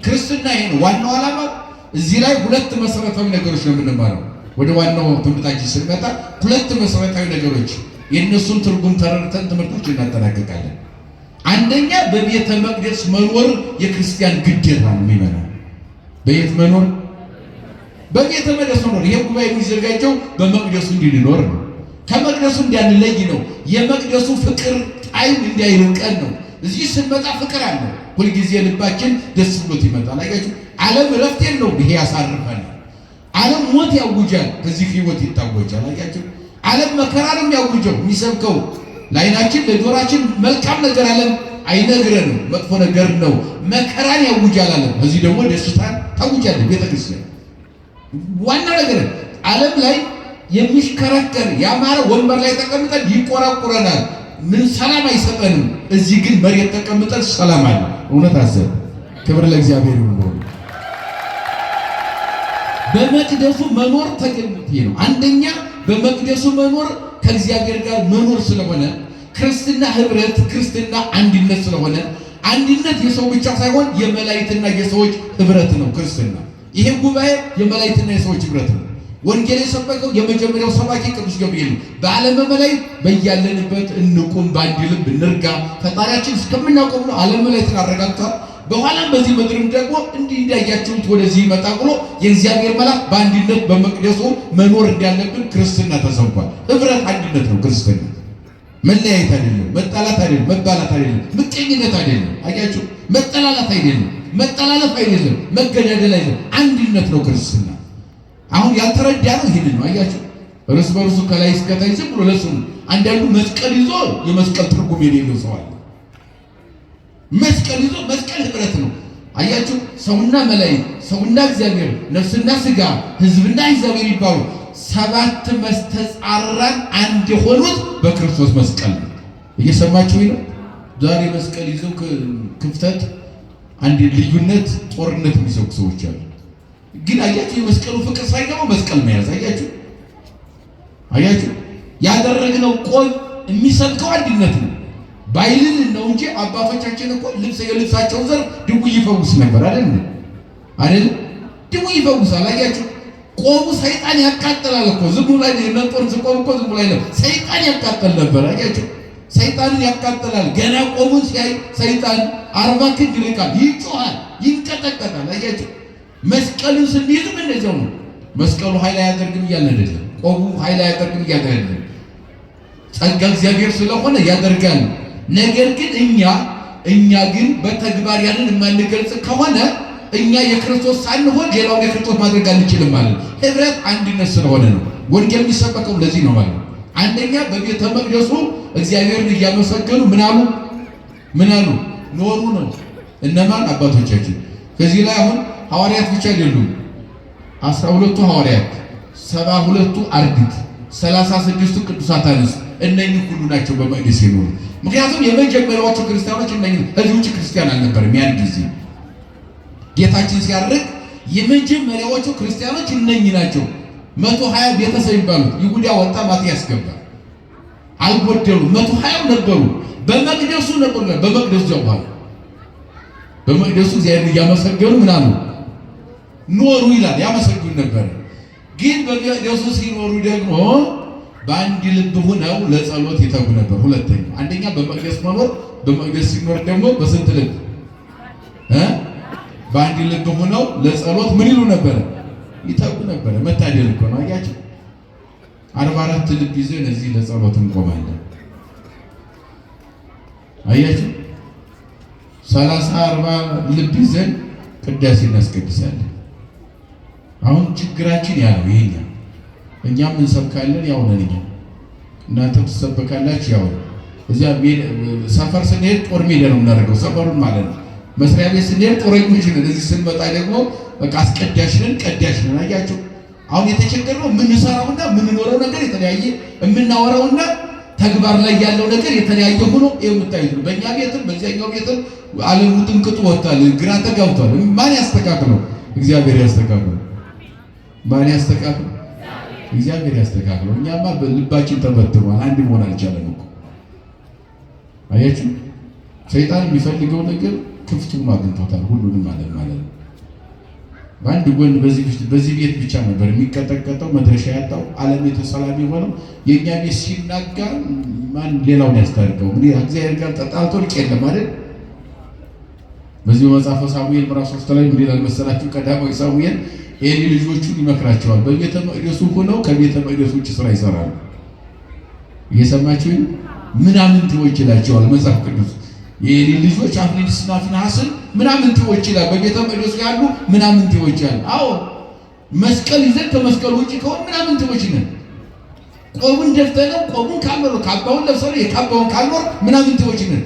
ክርስትና ይሄ ነው ዋናው ዓላማው። እዚህ ላይ ሁለት መሰረታዊ ነገሮች ነው የምንማረው። ወደ ዋናው ትምህርታችን ስንመጣ ሁለት መሰረታዊ ነገሮች የእነሱን ትርጉም ተረድተን ትምህርታችን እናጠናቀቃለን። አንደኛ በቤተ መቅደስ መኖር የክርስቲያን ግዴታ ነው። የሚመና በየት መኖር? በቤተ መቅደስ መኖር። ይሄ ጉባኤ የሚዘጋጀው በመቅደሱ እንድንኖር ነው። ከመቅደሱ እንዳንለይ ነው። የመቅደሱ ፍቅር ጣዕም እንዳይርቀን ነው። እዚህ ስንመጣ ፍቅር አለ። ሁልጊዜ ልባችን ደስ ብሎት ይመጣል። አያችሁ፣ ዓለም እረፍት የለውም። ይሄ ያሳርፋል። ዓለም ሞት ያውጃል፣ ከዚህ ህይወት ይታወጃል። አያችሁ፣ ዓለም መከራ ነው የሚያውጀው። የሚሰብከው ለዓይናችን ለጆሮአችን መልካም ነገር ዓለም አይነግረንም፣ መጥፎ ነገር ነው። መከራን ያውጃል ዓለም። እዚህ ደግሞ ደስታን ታውጃለች ቤተክርስቲያን። ዋና ነገር ዓለም ላይ የሚሽከረከር ያማረ ወንበር ላይ ተቀምጠን ይቆራቁረናል፣ ምን ሰላም አይሰጠንም። እዚህ ግን መሬት ተቀምጠን ሰላም አለ። እውነት አዘብ። ክብር ለእግዚአብሔር ይሁን። በመቅደሱ መኖር ተገኝቶ ነው። አንደኛ በመቅደሱ መኖር ከእግዚአብሔር ጋር መኖር ስለሆነ ክርስትና ህብረት፣ ክርስትና አንድነት ስለሆነ አንድነት የሰው ብቻ ሳይሆን የመላእክትና የሰዎች ህብረት ነው ክርስትና። ይሄ ጉባኤ የመላእክትና የሰዎች ህብረት ነው። ወንጌል የሰበከው የመጀመሪያው ሰባኪ ቅዱስ ገብርኤል በዓለመ መላእክት በያለንበት እንቁም፣ በአንድ ልብ እንርጋ፣ ፈጣሪያችን እስከምናውቀው ነው ዓለመ መላእክትን አረጋግጧል። በኋላም በዚህ ምድርም ደግሞ እንዲህ እንዳያችሁት ወደዚህ ይመጣ ብሎ የእግዚአብሔር መልአክ በአንድነት በመቅደሱ መኖር እንዳለብን ክርስትና ተሰብኳል። ህብረት አንድነት ነው ክርስትና። መለያየት አይደለም፣ መጣላት አይደለም፣ መባላት አይደለም፣ ምቀኝነት አይደለም። አያችሁ፣ መጠላላት አይደለም፣ መጠላለፍ አይደለም፣ መገዳደል አይደለም፣ አንድነት ነው ክርስትና። አሁን ያልተረዳ ነው ይሄንን ነው። አያችሁ፣ እርስ በርሱ ከላይ እስከታች ዝም ብሎ ለሱ አንዳንዱ መስቀል ይዞ የመስቀል ትርጉም የሌለው ሰው አለ። መስቀል ይዞ መስቀል ህብረት ነው። አያችሁ፣ ሰውና መላእክት፣ ሰውና እግዚአብሔር፣ ነፍስና ስጋ፣ ህዝብና አሕዛብ የሚባሉ ሰባት መስተጻርራን አንድ የሆኑት በክርስቶስ መስቀል ነው። እየሰማችሁ ነው። ዛሬ መስቀል ይዘው ክፍተት፣ አንድ ልዩነት፣ ጦርነት የሚሰሩ ሰዎች አሉ። ግን አያችሁ የመስቀሉ ፍቅር ሳይገባው መስቀል መያዝ አያችሁ ያደረግነው ቆብ የሚሰብከው አንድነት ነው። ባይልን ነው እንጂ አባቶቻችን እኮ የልብሳቸውን ዘርፍ ድውይ ይፈውስ ነበር አይደል? ድውይ ይፈውሳል። አያችሁ ቆቡ ሰይጣን ያቃጥላል እኮ ዝም ብሎ ላይ ነጦር ቆብ እኮ ዝም ብሎ ላይ ሰይጣን ያቃጥል ነበር። አያችሁ ሰይጣንን ያቃጥላል። ገና ቆቡን ሲያይ ሰይጣን 40 ክንድ ይርቃል፣ ይጮሃል፣ ይንቀጠቀጣል። አያችሁ መስቀሉን ስንይዝም እንደዚያው ነው። መስቀሉ ኃይል አያደርግም እያልን አይደለም። ቆቡ ኃይል አያደርግም እያልን አይደለም። ጸጋ እግዚአብሔር ስለሆነ ያደርጋል። ነገር ግን እኛ ግን በተግባር ያንን የማንገልጽ ከሆነ እኛ የክርስቶስ ሳንሆን ሌላውን የክርስቶስ ማድረግ አንችልም ማለት ነው። ህብረት አንድነት ስለሆነ ነው። ወንጌል የሚሰበከው ለዚህ ነው ማለት ነው። አንደኛ በቤተ መቅደሱ እግዚአብሔርን እያመሰገኑ ምን አሉ ኖሩ ነው። እነማን አባቶቻችን። ከዚህ ላይ አሁን ሐዋርያት ብቻ አይደሉም። 12ቱ ሐዋርያት፣ 72ቱ አርድእት፣ 36ቱ ቅዱሳት አንስት እነኚህ ሁሉ ናቸው በመቅደስ የኖሩ። ምክንያቱም የመጀመሪያዎቹ ክርስቲያኖች እነኚህ እዚህ ውጭ ክርስቲያን አልነበረም። ያን ጊዜ ጌታችን ሲያርግ የመጀመሪያዎቹ ክርስቲያኖች እነኚህ ናቸው። 120 ቤተሰብ ይባሉት ይሁዳ ወጣ፣ ማትያስ ገባ። አልጎደሉ 120 ነበሩ። በመቅደሱ ነበሩ። በመቅደሱ ጀባሉ። በመቅደሱ እግዚአብሔር እያመሰገኑ ምናምን ኖሩ ይላል። ያመሰግኑ ነበር። ግን በመቅደሱ ሲኖሩ ደግሞ በአንድ ልብ ሆነው ለጸሎት ይተጉ ነበር። ሁለተኛ አንደኛ በመቅደስ መኖር፣ በመቅደስ ሲኖር ደግሞ በስንት ልብ በአንድ ልብ ሆነው ለጸሎት ምን ይሉ ነበር? ይተጉ ነበር። መታደል እኮ ነው። አያችሁ 44 ልብ ይዘን እዚህ ለጸሎት እንቆማለን። አያችሁ 30-40 ልብ ይዘን ቅዳሴ እናስቀድሳለን። አሁን ችግራችን ያለው ይሄኛ እኛም እንሰብካለን፣ ያው ነን እኛ። እናንተም ትሰበካላችሁ፣ ያው እዚያ ሰፈር ስንሄድ ጦር ሜዳ ነው የምናደርገው፣ ሰፈሩን ማለት ነው። መስሪያ ቤት ስንሄድ ጦረኞች ነን፣ እዚህ ስንመጣ ደግሞ በቃ አስቀዳሽ ነን፣ ቀዳሽ ነን። አያችሁ አሁን የተቸገረው የምንሰራውና የምንኖረው ነገር የተለያየ፣ የምናወራውና ተግባር ላይ ያለው ነገር የተለያየ ሆኖ የምታዩት ነው። በእኛ ቤትም በዚያኛው ቤትም ዓለሙ ጥንቅጡ ወጥቷል፣ ግራ ተጋብቷል። ማን ያስተካክለው? እግዚአብሔር ያስተካክለው። ማን ያስተካክለው? እግዚአብሔር ያስተካክለው። እኛማ በልባችን ተበትኗል፣ አንድ መሆን አልቻለም እኮ። አያችሁ ሰይጣን የሚፈልገው ነገር ክፍቱን አግኝቶታል፣ ሁሉንም ማለት ነው። በአንድ ጎን በዚህ ቤት ብቻ ነበር የሚቀጠቀጠው፣ መድረሻ ያጣው፣ ዓለም የተሰላም የሆነው። የእኛ ቤት ሲናጋ ማን ሌላውን ያስታርቀው? እንግዲህ እግዚአብሔር ጋር ተጣልቶ ልቅ የለም አይደል? በዚህ መጽሐፈ ሳሙኤል ምዕራፍ 3 ላይ ምን ይላል መሰላችሁ? ቀዳማዊ ሳሙኤል ኤሊ ልጆቹን ይመክራቸዋል። በቤተ መቅደሱ ሆነው ከቤተ መቅደሱ ውጭ ስራ ይሰራሉ። እየሰማችሁ ምናምንቴዎች ይላቸዋል መጽሐፍ ቅዱስ። የኤሊ ልጆች አፍኒንና ፊንሐስን ምናምንቴዎች ይላል። በቤተ መቅደሱ ያሉ ምናምንቴዎች ያሉ። አዎ መስቀል ይዘን ከመስቀሉ ውጭ ከሆነ ምናምንቴዎች ነን። ቆቡን ደፍተነው ቆቡን ካልኖር፣ ካባውን ለብሰነው የካባውን ካልኖር ምናምንቴዎች ነን።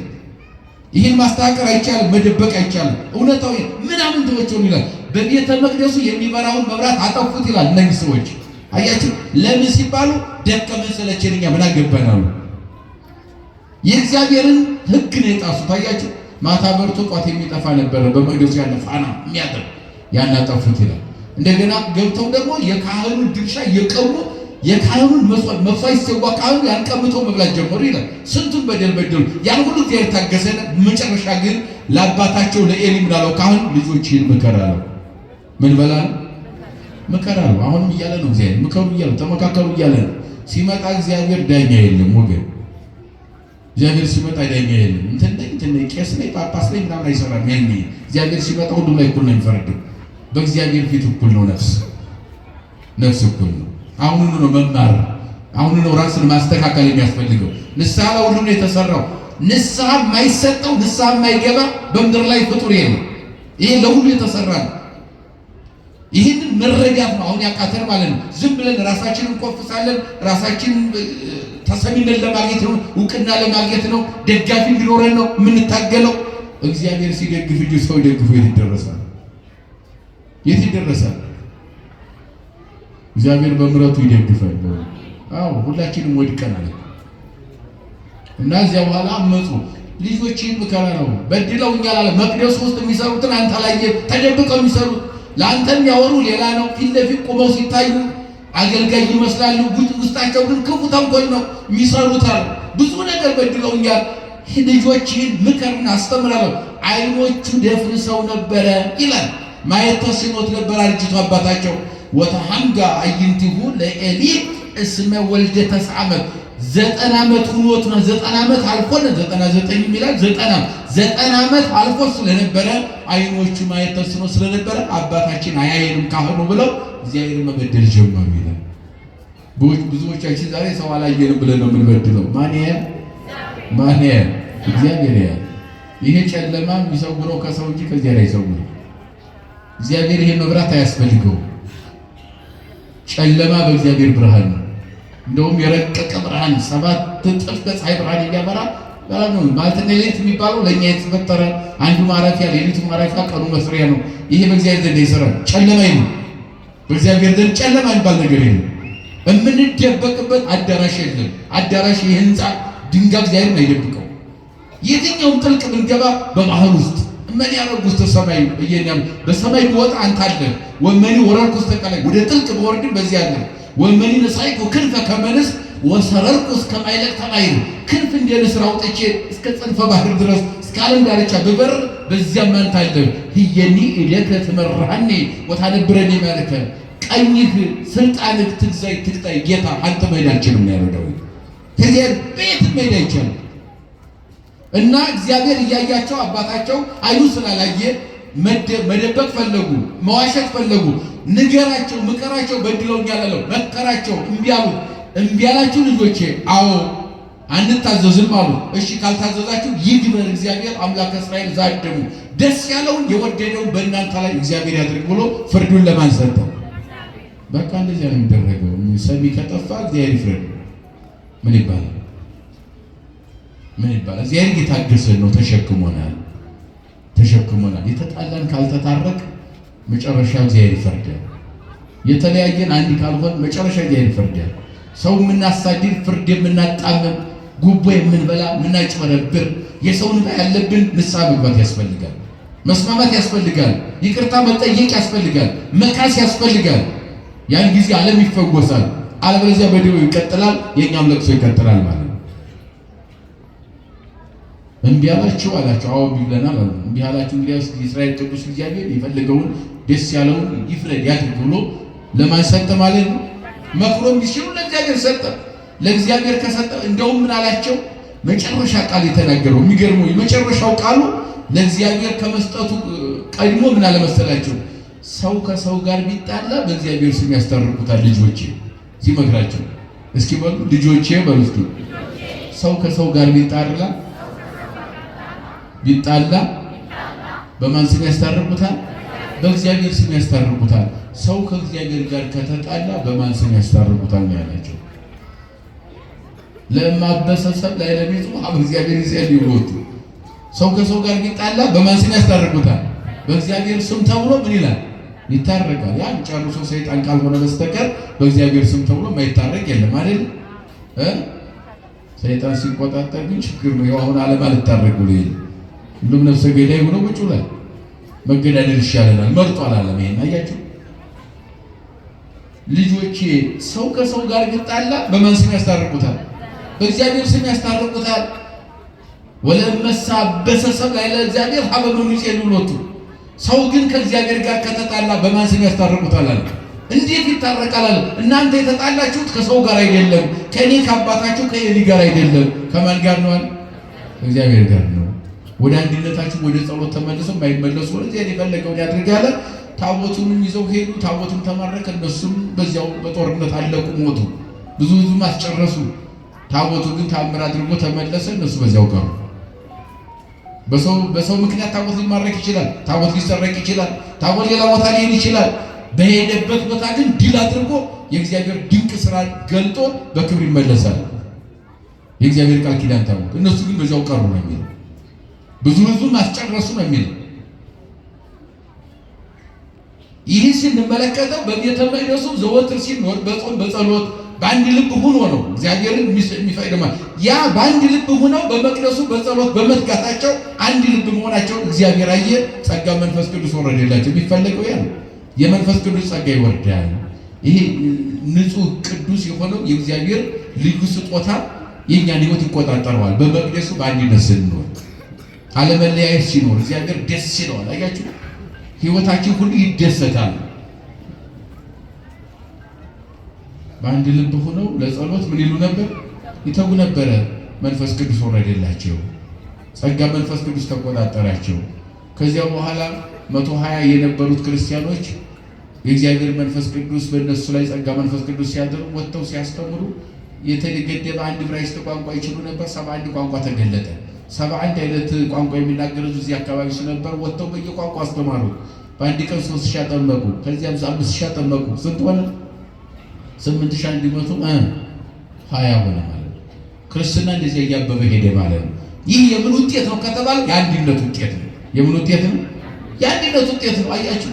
ይህን ማስተካከል አይቻልም፣ መደበቅ አይቻልም። እውነታው ምናምንቴዎች ሆኑ ይላል። በቤተ መቅደሱ የሚበራውን መብራት አጠፉት ይላል። እነዚህ ሰዎች አያችሁ፣ ለምን ሲባሉ ደከመን ሰለቸን እኛ ምን አገባን አሉ። የእግዚአብሔርን ሕግ ነው የጣሱት። አያችሁ፣ ማታ በርቶ ጧት የሚጠፋ ነበረ በመቅደሱ ያለ ፋና የሚያደርግ ያን አጠፉት ይላል። እንደገና ገብተው ደግሞ የካህኑን ድርሻ የቀሙ የካህኑን መስዋዕት ሲሰዋ ካህኑ ያንቀምተው መብላት ጀመሩ ይላል። ስንቱን በደል በደሉ። ያን ሁሉ እግዚአብሔር ታገሰን። መጨረሻ ግን ለአባታቸው ለኤሊ ምን አለው? ካህኑ ልጆችን ምከር አለው። ምን በላል? ምከር አለው። አሁንም እያለ ነው እግዚአብሔር፣ ምከሩ እያለ ተመካከሩ እያለ ነው። ሲመጣ እግዚአብሔር ዳኛ የለም ወገን። እግዚአብሔር ሲመጣ ዳኛ የለም። እንትን ቄስ ላይ ጳጳስ ላይ ምናምን አይሰራም። ያኔ እግዚአብሔር ሲመጣ ሁሉም ላይ እኩል ነው የሚፈርደው። በእግዚአብሔር ፊት እኩል ነው። ነፍስ እኩል ነው። አሁን ነው መማር አሁን ነው ራስን ማስተካከል የሚያስፈልገው። ንስሐ ለሁሉ ነው የተሰራው። ንስሐ የማይሰጠው ንስሐ የማይገባ በምድር ላይ ፍጡር የለም። ይሄ ለሁሉ የተሰራ ነው። ይህንን መረዳት ነው አሁን ያቃተን ማለት ነው። ዝም ብለን ራሳችንን እንኮፍሳለን። ራሳችንን ተሰሚነት ለማግኘት ነው፣ እውቅና ለማግኘት ነው፣ ደጋፊ እንዲኖረን ነው የምንታገለው። እግዚአብሔር ሲደግፍ እንጂ ሰው ደግፎ የት ይደረሳል? የት ይደረሳል? እግዚአብሔር በምሕረቱ ይደግፋል። አዎ ሁላችንም ወድቀናል እና እዚያ በኋላ አመፁ። ልጆችን ምከራ ነው በድለውኛል አለ። መቅደስ ውስጥ የሚሰሩትን አንተ አላየህም። ተደብቀው የሚሰሩት ለአንተም ያወሩ ሌላ ነው። ፊት ለፊት ቆመው ሲታዩ አገልጋይ ይመስላሉ። ውስጣቸው ግን ክፉ ተንኮል ነው የሚሰሩት አለ። ብዙ ነገር በድለውኛል። ልጆችን ምከርና አስተምራለሁ። አይኖቹ ደፍርሰው ነበረ ይላል። ማየት ተስኖት ነበር አርጅቶ አባታቸው። ወተሐንጋ አዕይንቲሁ ለኤሊ እስመ ወልደ ተስዓ ዓመት 90 ዓመት ሆኖት ነው። 90 ዓመት አልፎ ነው 99 ይላል። 90 ዓመት አልፎ ስለነበረ አይኖቹ ማየት ተስኖ ስለነበረ አባታችን አያየንም ካህኑ ብለው እግዚአብሔር መበደል ጀመሩ ይላል። ብዙዎቻችን ዛሬ ሰው አላየንም ብለን ነው የምንበድለው። ማን እግዚአብሔር ያያል። ይሄ ጨለማ የሚሰውረው ከሰው እንጂ ከዚያ ላይ ይሰውረው። እግዚአብሔር ይሄን መብራት አያስፈልገው። ጨለማ በእግዚአብሔር ብርሃን ነው። እንደውም የረቀቀ ብርሃን 7 እጥፍ በፀሐይ ብርሃን የሚያበራ ነው ማለት ነው። ሌሊት የሚባለው ለእኛ የተፈጠረ አንዱ ማረፊያ፣ ሌሊቱ ማረፊያ፣ ቀኑ መስሪያ ነው። ይሄ በእግዚአብሔር ዘንድ ይሰራል። ጨለማ ነው። በእግዚአብሔር ዘንድ ጨለማ የሚባል ነገር የለም። የምንደበቅበት አዳራሽ የለም። አዳራሽ የህንፃ ድንጋይ እግዚአብሔርን አይደብቀው። የትኛውም ጥልቅ ብንገባ በባህር ውስጥ ምን ያረግ ውስጥ ሰማይ እየኛም በሰማይ ወጣ አንተ አለ ወመኒ ወራርኩ ተቀላይ ወደ ጥልቅ በወርድን በዚያ አለ ወመኒ ነሳይኩ ክንፈ ከመንስ ወሰረርኩ እስከ ማይለቅ ተማይሩ ክንፍ እንደ ንስር አውጥቼ እስከ ጽንፈ ባህር ድረስ እስከ ዓለም ዳርቻ በበር በዚያም አንተ አለ ህየኒ እደከ ትመራኒ ወታነብረኒ ማለከ ቀኝህ ስልጣንህ ትግዛይ ጌታ አንተ መሄድ አልችልም ያረዳው ከዚያ ቤት መሄድ አይቻልም። እና እግዚአብሔር እያያቸው አባታቸው አይኑ ስላላየ መደበቅ ፈለጉ፣ መዋሸት ፈለጉ። ንገራቸው፣ ምከራቸው፣ በድለውኛል አለው። መከራቸው፣ እምቢ አሉት። እምቢ ያላችሁ ልጆቼ አዎ አንታዘዝም አሉ። እሺ ካልታዘዛችሁ ይግበር እግዚአብሔር አምላክ እስራኤል ዛደሙ ደስ ያለውን የወደደውን በእናንተ ላይ እግዚአብሔር ያድርግ ብሎ ፍርዱን ለማን ሰጠ? በቃ እንደዚያ ነው የሚደረገው። ሰሚ ከጠፋ እግዚአብሔር ይፍረድ። ምን ይባላል? እግዚአብሔር የታገሰን ነው። ተሸክሞናል። የተጣላን ካልተታረቅ መጨረሻ እግዚአብሔር ይፈርዳል። የተለያየን አንድ ካልሆን መጨረሻ እግዚአብሔር ይፈርዳል። ሰው የምናሳድድ፣ ፍርድ የምናጣምም፣ ጉቦ የምንበላ፣ የምናጭበረብር፣ የሰውን ዕዳ ያለብን ንስሐ መግባት ያስፈልጋል። መስማማት ያስፈልጋል። ይቅርታ መጠየቅ ያስፈልጋል። መካስ ያስፈልጋል። ያን ጊዜ ዓለም ይፈወሳል። አለበለዚያ በደዌው ይቀጥላል። የእኛም ለቅሶ ይቀጥላል ማለት ነው። እምቢ አላችሁ አላቸው። አዎ ብለናል አሉ። እምቢ አላችሁ እንግዲያውስ የእስራኤል ቅዱስ እግዚአብሔር የፈለገውን ደስ ያለውን ይፍረድ ያድርግ ብሎ ለማን ሰጠ ማለት ነው? መክሮ እንዲሽሩ ለእግዚአብሔር ሰጠ። ለእግዚአብሔር ከሰጠ እንደውም ምን አላቸው? መጨረሻ ቃል የተናገረው የሚገርመው የመጨረሻው ቃሉ ለእግዚአብሔር ከመስጠቱ ቀድሞ ምን አለመሰላቸው? ሰው ከሰው ጋር ቢጣላ በእግዚአብሔር ስም ያስታርቁታል። ልጆቼ ሲመክራቸው እስኪ በሉ ልጆቼ በሉ እስኪ ሰው ከሰው ጋር ቢጣላ በማን ስም ያስታርቁታል? በእግዚአብሔር ስም ያስታርቁታል። ሰው ከእግዚአብሔር ጋር ከተጣላ በማን ስም ያስታርቁታል ነው ያላቸው። ለማበሰሰብ ላይ ለቤቱ አብ እግዚአብሔር ይዘል ይወጡ። ሰው ከሰው ጋር ቢጣላ በማን ስም ያስታርቁታል? በእግዚአብሔር ስም ተብሎ ምን ይላል? ይታረቃል። ያን ጨርሶ ሰይጣን ካልሆነ በስተቀር በእግዚአብሔር ስም ተብሎ ማይታረቅ የለም አይደል? ሰይጣን ሲቆጣጠር ግን ችግር ነው። ያው አሁን ዓለም አልታረቅ ብሎ ይል ሁሉም ነፍሰ ገዳይ ሆኖ ቁጭ ብሏል። መገዳደል ይሻለናል መርጧል ዓለም። ይሄን አያችሁ ልጆቼ፣ ሰው ከሰው ጋር ቢጣላ በማን ስም ያስታርቁታል? በእግዚአብሔር ስም ያስታርቁታል። ወለመሳ በሰሰብ ላይ ለእግዚአብሔር ሀበመኑ ይሉት። ሰው ግን ከእግዚአብሔር ጋር ከተጣላ በማን ስም ያስታርቁታል አለ። እንዴት ይታረቃል አለ። እናንተ የተጣላችሁት ከሰው ጋር አይደለም፣ ከእኔ ከአባታችሁ ከኤሊ ጋር አይደለም። ከማን ጋር ነው? ከእግዚአብሔር ጋር ነው። ወደ አንድነታችሁ ወደ ጸሎት ተመልሰው የማይመለሱ ወደዚያ የፈለገውን ያድርጋለ። ታቦቱንም ይዘው ሄዱ። ታቦቱን ተማረከ። እነሱም በዚያው በጦርነት አለቁ፣ ሞቱ። ብዙ ማስጨረሱ። ታቦቱ ግን ታምር አድርጎ ተመለሰ። እነሱ በዚያው ቀሩ። በሰው ምክንያት ታቦት ሊማረክ ይችላል። ታቦት ሊሰረቅ ይችላል። ታቦት ሌላ ቦታ ሊሄድ ይችላል። በሄደበት ቦታ ግን ድል አድርጎ የእግዚአብሔር ድንቅ ስራ ገልጦ በክብር ይመለሳል። የእግዚአብሔር ቃል ኪዳን ታቦት። እነሱ ግን በዚያው ቀሩ ነው የሚለው። ብዙ ማስጨረሱ ነው የሚለው። ይህ ስንመለከተው በቤተ መቅደሱ ዘወትር ሲኖር በጾም በጸሎት በአንድ ልብ ሆኖ ነው እግዚአብሔርን የሚፈቅደው። ያ በአንድ ልብ ሆነው በመቅደሱ በጸሎት በመትጋታቸው አንድ ልብ መሆናቸው እግዚአብሔር አየ። ጸጋ መንፈስ ቅዱስ ወረደላቸው። የሚፈለገው ያ ነው። የመንፈስ ቅዱስ ጸጋ ይወርዳል። ይሄ ንጹህ ቅዱስ የሆነው የእግዚአብሔር ልዩ ስጦታ የእኛን ሕይወት ይቆጣጠረዋል። በመቅደሱ በአንድነት ስንኖር፣ አለመለያየት ሲኖር እግዚአብሔር ደስ ይለዋል። አያችሁ፣ ሕይወታችን ሁሉ ይደሰታል። በአንድ ልብ ሆነው ለጸሎት ምን ይሉ ነበር? ይተጉ ነበረ። መንፈስ ቅዱስ ወረደላቸው። ጸጋ መንፈስ ቅዱስ ተቆጣጠራቸው። ከዚያ በኋላ 120 የነበሩት ክርስቲያኖች የእግዚአብሔር መንፈስ ቅዱስ በእነሱ ላይ ጸጋ መንፈስ ቅዱስ ሲያደርግ ወጥተው ሲያስተምሩ የተገደበ አንድ ዕብራይስጥ ቋንቋ ይችሉ ነበር። 71 ቋንቋ ተገለጠ። 71 አይነት ቋንቋ የሚናገሩት እዚህ አካባቢ ስለነበር ወጥተው በየቋንቋ አስተማሩ። በአንድ ቀን 3000 አጠመቁ። ከዚያም 5000 አጠመቁ። ስንት ሆነ? 8120 ሆነ ማለት ነው። ክርስትና እንደዚህ እያበበ ሄደ ማለት ነው። ይህ የምን ውጤት ነው ከተባለ የአንድነት ውጤት ነው። የምን ውጤት ነው? የአንድነት ውጤት ነው። አያችሁ፣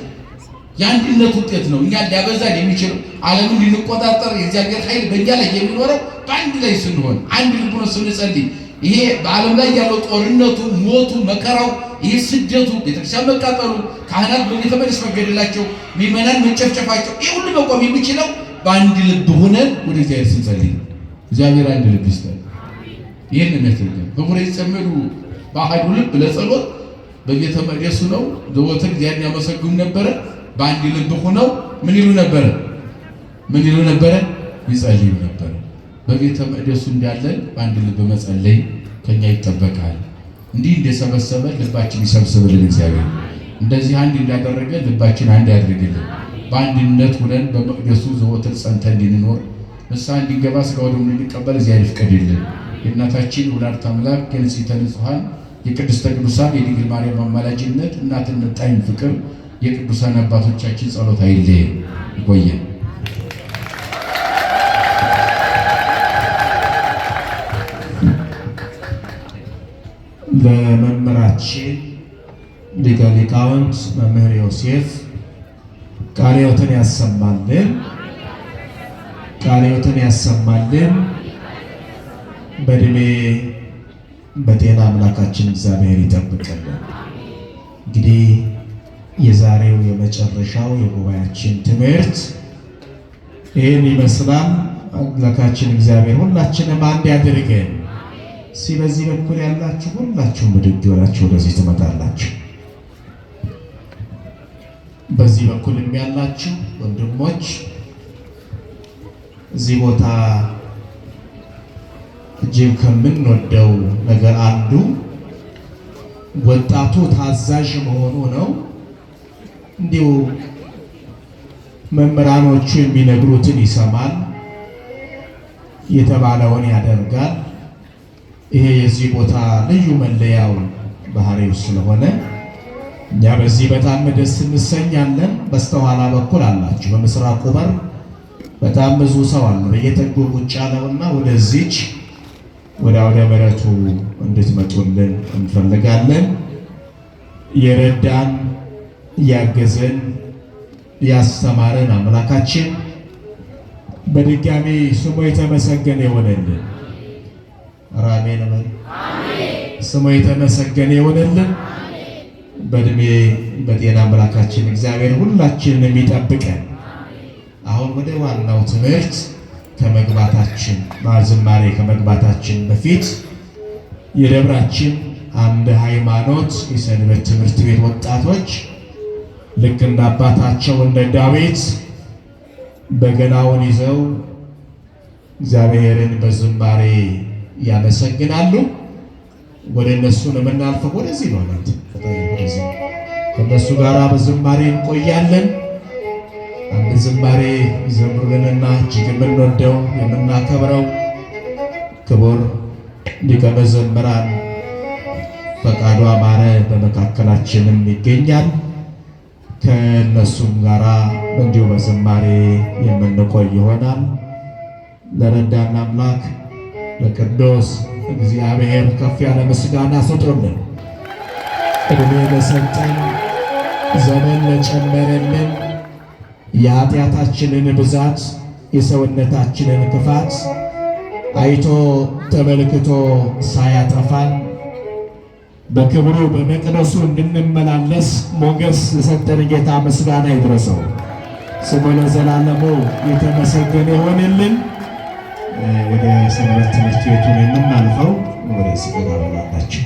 የአንድነት ውጤት ነው። እኛ ሊያበዛን የሚችለው ዓለምን ሊቆጣጠር የእግዚአብሔር ኃይል በእኛ ላይ የሚኖረው በአንድ ላይ ስንሆን፣ አንድ ልብ ሆነን ስንጸልይ። ይሄ በዓለም ላይ ያለው ጦርነቱ፣ ሞቱ፣ መከራው፣ ይሄ ስደቱ፣ ቤተክርስቲያን መቃጠሉ፣ ካህናት በቤተ መቅደስ መገደላቸው፣ ምዕመናን መጨፍጨፋቸው፣ ይህ ሁሉ መቆም የሚችለው በአንድ ልብ ሆነን ወደ እግዚአብሔር ስንጸልይ። እግዚአብሔር አንድ ልብ ይስጠን። ይህን የሚያስፈልገን በጉሬ ጸመዱ በአሐዱ ልብ ለጸሎት በቤተ መቅደሱ ነው ዘወትር እግዚአብሔርን ያመሰግኑ ነበረ። በአንድ ልብ ሆነው ምን ይሉ ነበረ? ምን ይሉ ነበረ? ይጸልዩ ነበረ። በቤተ መቅደሱ እንዳለን በአንድ ልብ መጸለይ ከኛ ይጠበቃል። እንዲህ እንደሰበሰበ ልባችን ይሰብስብልን እግዚአብሔር። እንደዚህ አንድ እንዳደረገ ልባችን አንድ ያድርግልን። በአንድነት ሆነን በመቅደሱ ዘወትር ጸንተን እንድንኖር ንስሐ እንዲገባ ሥጋው ደሙን እንዲቀበል እግዚአብሔር ይፍቀድልን። የእናታችን ወላዲተ አምላክ የንጽሕተ ንጹሐን የቅድስተ ቅዱሳን የድንግል ማርያም አማላጅነት እናትነት ጣዕም ፍቅር የቅዱሳን አባቶቻችን ጸሎት አይለየን። ይቆየን። ለመምህራችን ሊቀ ሊቃውንት መምህር ዮሴፍ ቃለ ሕይወትን ያሰማልን፣ ቃለ ሕይወትን ያሰማልን። በዕድሜ በጤና አምላካችን እግዚአብሔር ይጠብቅልን። እንግዲህ የዛሬው የመጨረሻው የጉባኤያችን ትምህርት ይህን ይመስላል። አምላካችን እግዚአብሔር ሁላችንም አንድ ያድርገን። በዚህ በኩል ያላችሁ ሁላችሁ ብድግ ብላችሁ ወደዚህ ትመጣላችሁ። በዚህ በኩልም ያላችሁ ወንድሞች እዚህ ቦታ እጅግ ከምንወደው ነገር አንዱ ወጣቱ ታዛዥ መሆኑ ነው። እንዲሁ መምህራኖቹ የሚነግሩትን ይሰማል፣ የተባለውን ያደርጋል። ይሄ የዚህ ቦታ ልዩ መለያው ባህሪው ስለሆነ እኛ በዚህ በጣም ደስ እንሰኛለን። በስተኋላ በኩል አላችሁ፣ በምስራቁ በር በጣም ብዙ ሰው አለ። በየጠጉ ቁጭ ያለውና ወደዚች ወደ አውደ ምሕረቱ እንድትመጡልን እንፈልጋለን። የረዳን ያገዘን ያስተማረን አምላካችን በድጋሚ ስሙ የተመሰገነ ይሆንልን። አሜን። ስሙ የተመሰገነ ይሆንልን። በዕድሜ በጤና አምላካችን እግዚአብሔር ሁላችንን የሚጠብቀን። አሁን ወደ ዋናው ትምህርት ከመግባታችን ዝማሬ ከመግባታችን በፊት የደብራችን አምደ ሃይማኖት የሰንበት ትምህርት ቤት ወጣቶች ልክ እንደ አባታቸው እንደ ዳዊት በገናውን ይዘው እግዚአብሔርን በዝማሬ ያመሰግናሉ። ወደ እነሱ ነው የምናልፈው። ወደዚህ ነው ከእነሱ ጋር በዝማሬ እንቆያለን። ዝማሬ ይዘምሩልንና እጅግ የምንወደው የምናከብረው ክቡር ሊቀ መዘምራን ፈቃዱ አማረ በመካከላችንም ይገኛል። ከእነሱም ጋራ እንዲሁ በዝማሬ የምንቆይ ይሆናል። ለረዳን አምላክ ለቅዱስ እግዚአብሔር ከፍ ያለ ምስጋና ስጡልን። ዕድሜ ለሰጠን ዘመን ለጨመረልን የኃጢአታችንን ብዛት የሰውነታችንን ክፋት አይቶ ተመልክቶ ሳያጠፋን በክብሩ በመቅደሱ እንድንመላለስ ሞገስ የሰጠን ጌታ ምስጋና ይድረሰው። ስሙ ለዘላለሙ የተመሰገነ ይሆንልን። ወደ ሰንበት ትምህርት ቤቱን የምናልፈው ወደ ስግድ አበላላችሁ።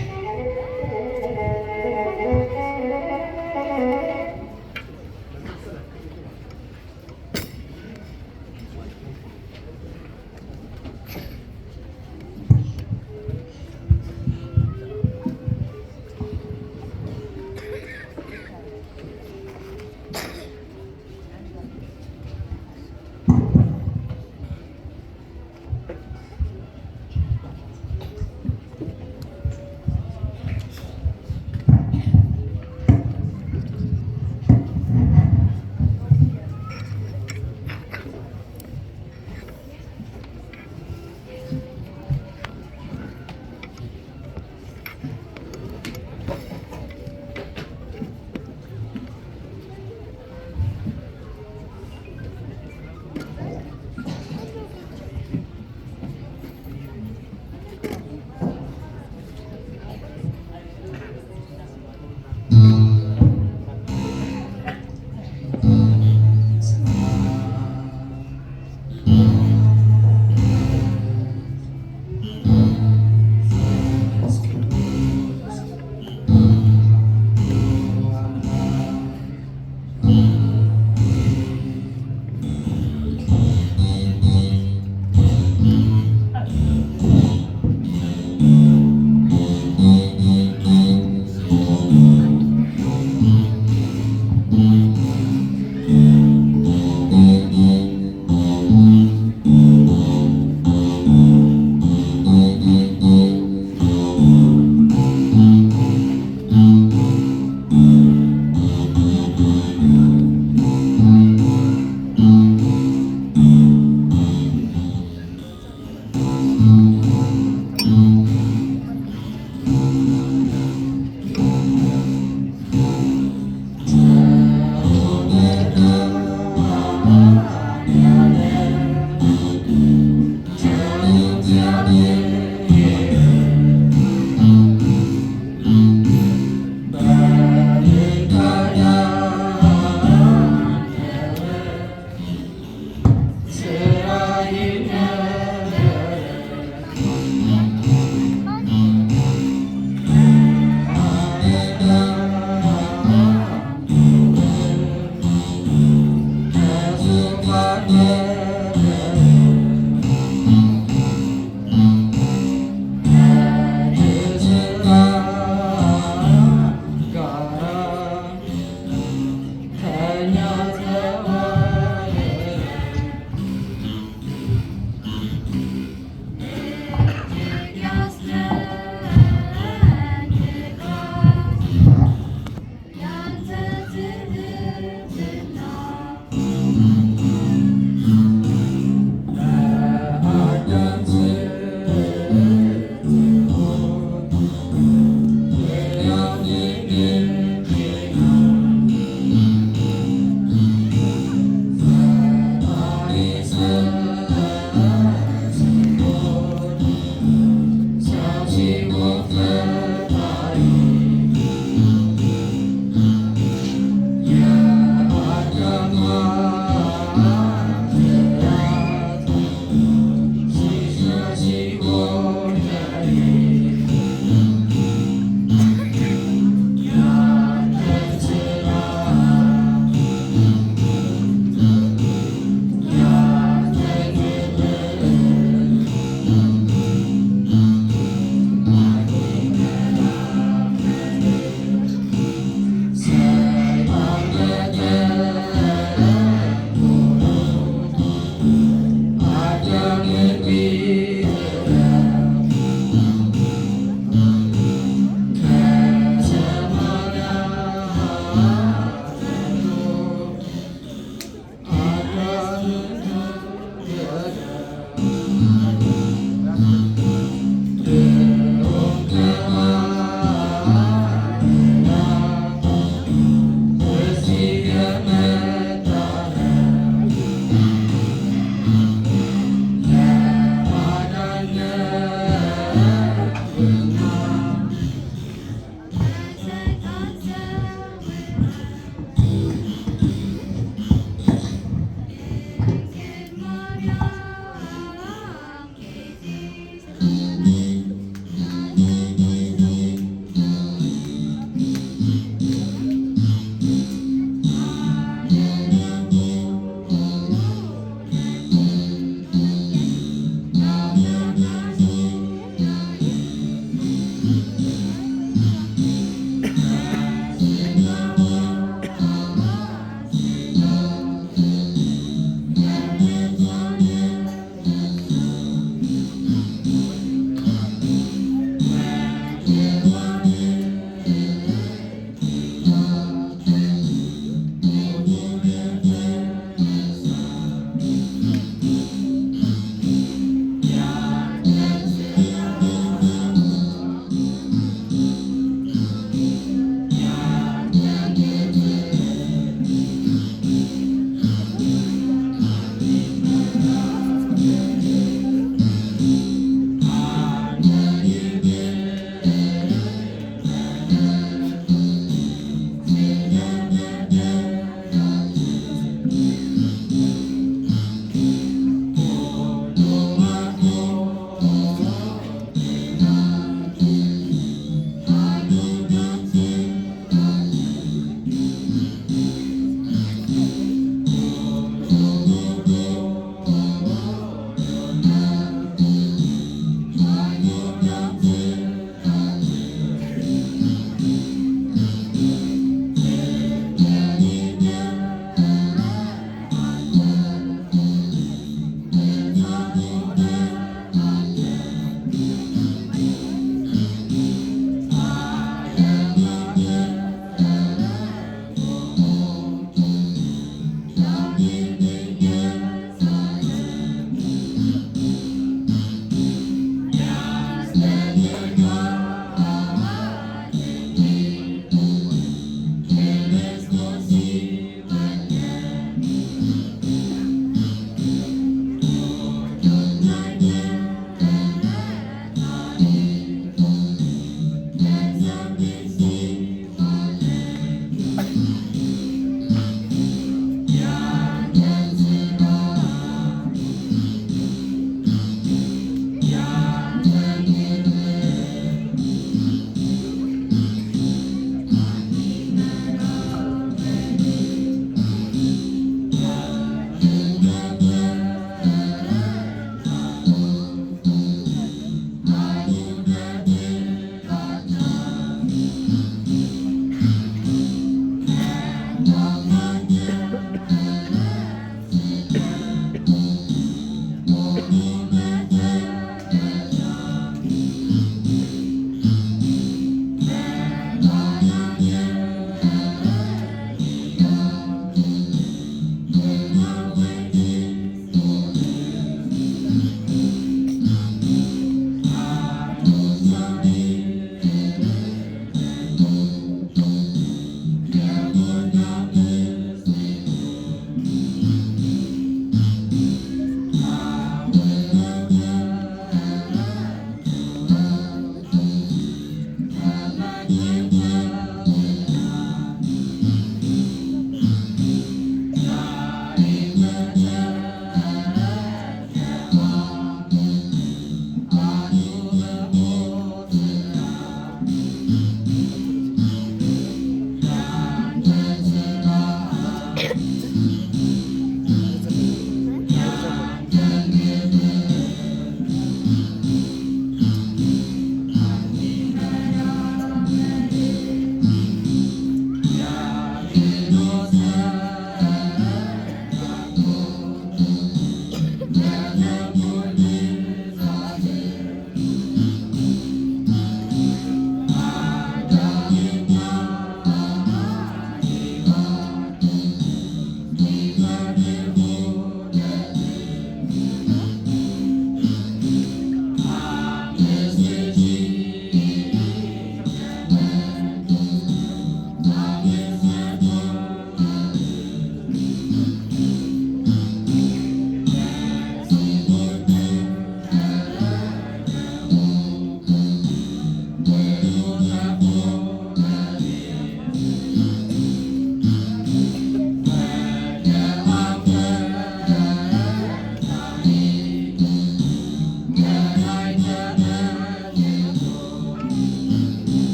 Yeah.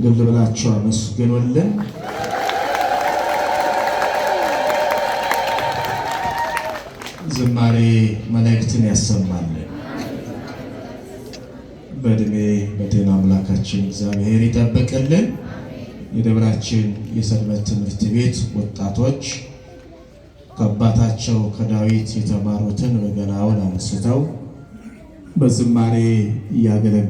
እልል ብላችሁ አመስግኑልን። ዝማሬ መላእክትን ያሰማልን። በእድሜ በጤና አምላካችን እግዚአብሔር ይጠብቅልን። የደብራችን የሰንበት ትምህርት ቤት ወጣቶች ከአባታቸው ከዳዊት የተማሩትን በገናውን አንስተው በዝማሬ እያገለገሉ